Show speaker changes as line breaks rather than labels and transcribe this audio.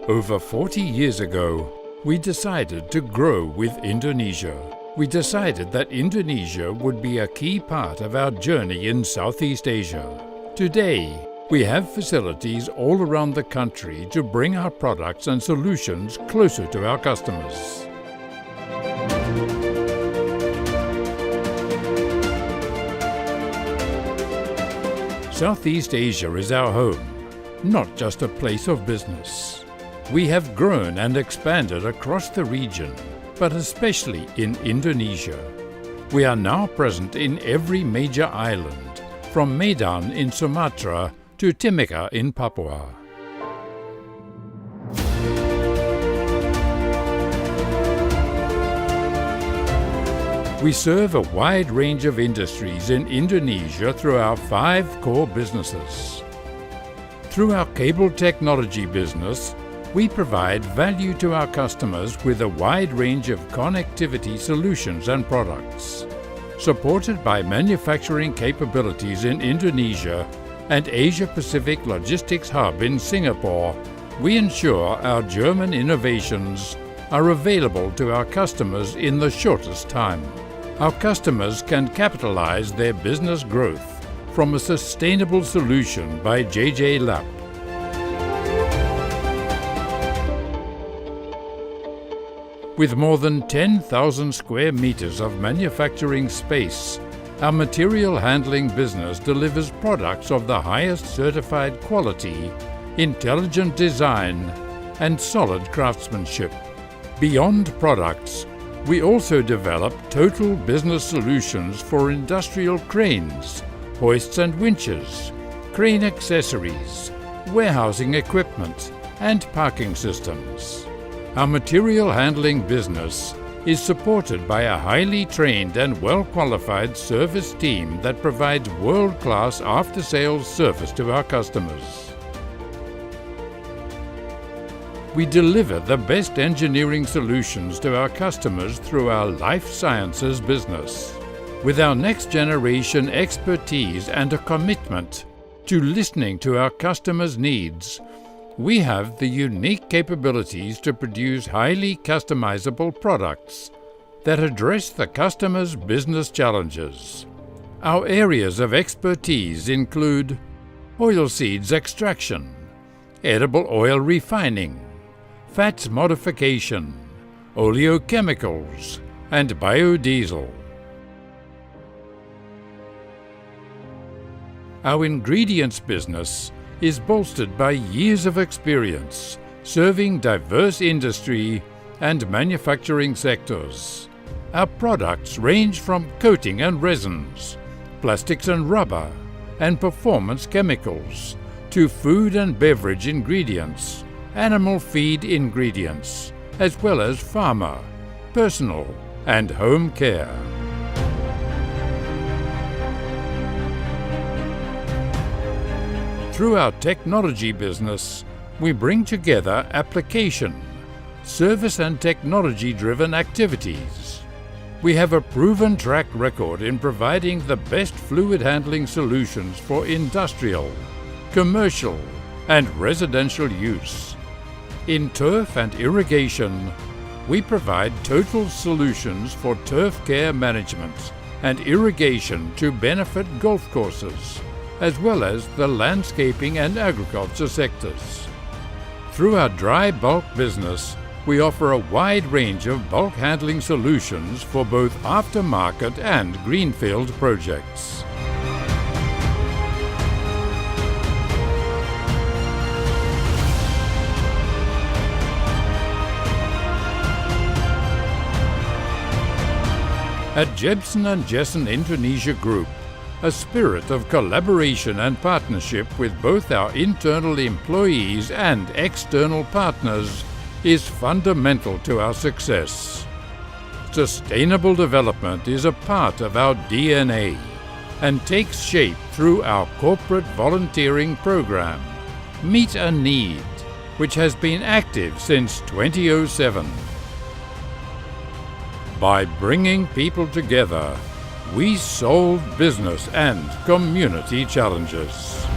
Over 40 years ago, we decided to grow with Indonesia. We decided that Indonesia would be a key part of our journey in Southeast Asia. Today, we have facilities all around the country to bring our products and solutions closer to our customers. Southeast Asia is our home, not just a place of business. We have grown and expanded across the region, but especially in Indonesia. We are now present in every major island, from Medan in Sumatra to Timika in Papua. We serve a wide range of industries in Indonesia through our 5 core businesses. Through our cable technology business, we provide value to our customers with a wide range of connectivity solutions and products. Supported by manufacturing capabilities in Indonesia and Asia-Pacific Logistics Hub in Singapore, we ensure our German innovations are available to our customers in the shortest time. Our customers can capitalize their business growth from a sustainable solution by JJ-Lapp. With more than 10,000 square meters of manufacturing space, our material handling business delivers products of the highest certified quality, intelligent design, and solid craftsmanship. Beyond products, we also develop total business solutions for industrial cranes, hoists and winches, crane accessories, warehousing equipment, and parking systems. Our material handling business is supported by a highly trained and well-qualified service team that provides world-class after-sales service to our customers. We deliver the best engineering solutions to our customers through our life sciences business. With our next-generation expertise and a commitment to listening to our customers' needs, we have the unique capabilities to produce highly customizable products that address the customer's business challenges. Our areas of expertise include oilseeds extraction, edible oil refining, fats modification, oleochemicals, and biodiesel. Our ingredients business is bolstered by years of experience serving diverse industry and manufacturing sectors. Our products range from coating and resins, plastics and rubber, and performance chemicals, to food and beverage ingredients, animal feed ingredients, as well as pharma, personal, and home care. Through our technology business, we bring together application, service and technology-driven activities. We have a proven track record in providing the best fluid handling solutions for industrial, commercial, and residential use. In turf and irrigation, we provide total solutions for turf care management and irrigation to benefit golf courses, as well as the landscaping and agriculture sectors. Through our dry bulk business, we offer a wide range of bulk handling solutions for both aftermarket and greenfield projects. At Jebsen Jessen Indonesia Group, a spirit of collaboration and partnership with both our internal employees and external partners is fundamental to our success. Sustainable development is a part of our DNA and takes shape through our corporate volunteering program, Meet a Need, which has been active since 2007. By bringing people together, we solve business and community challenges.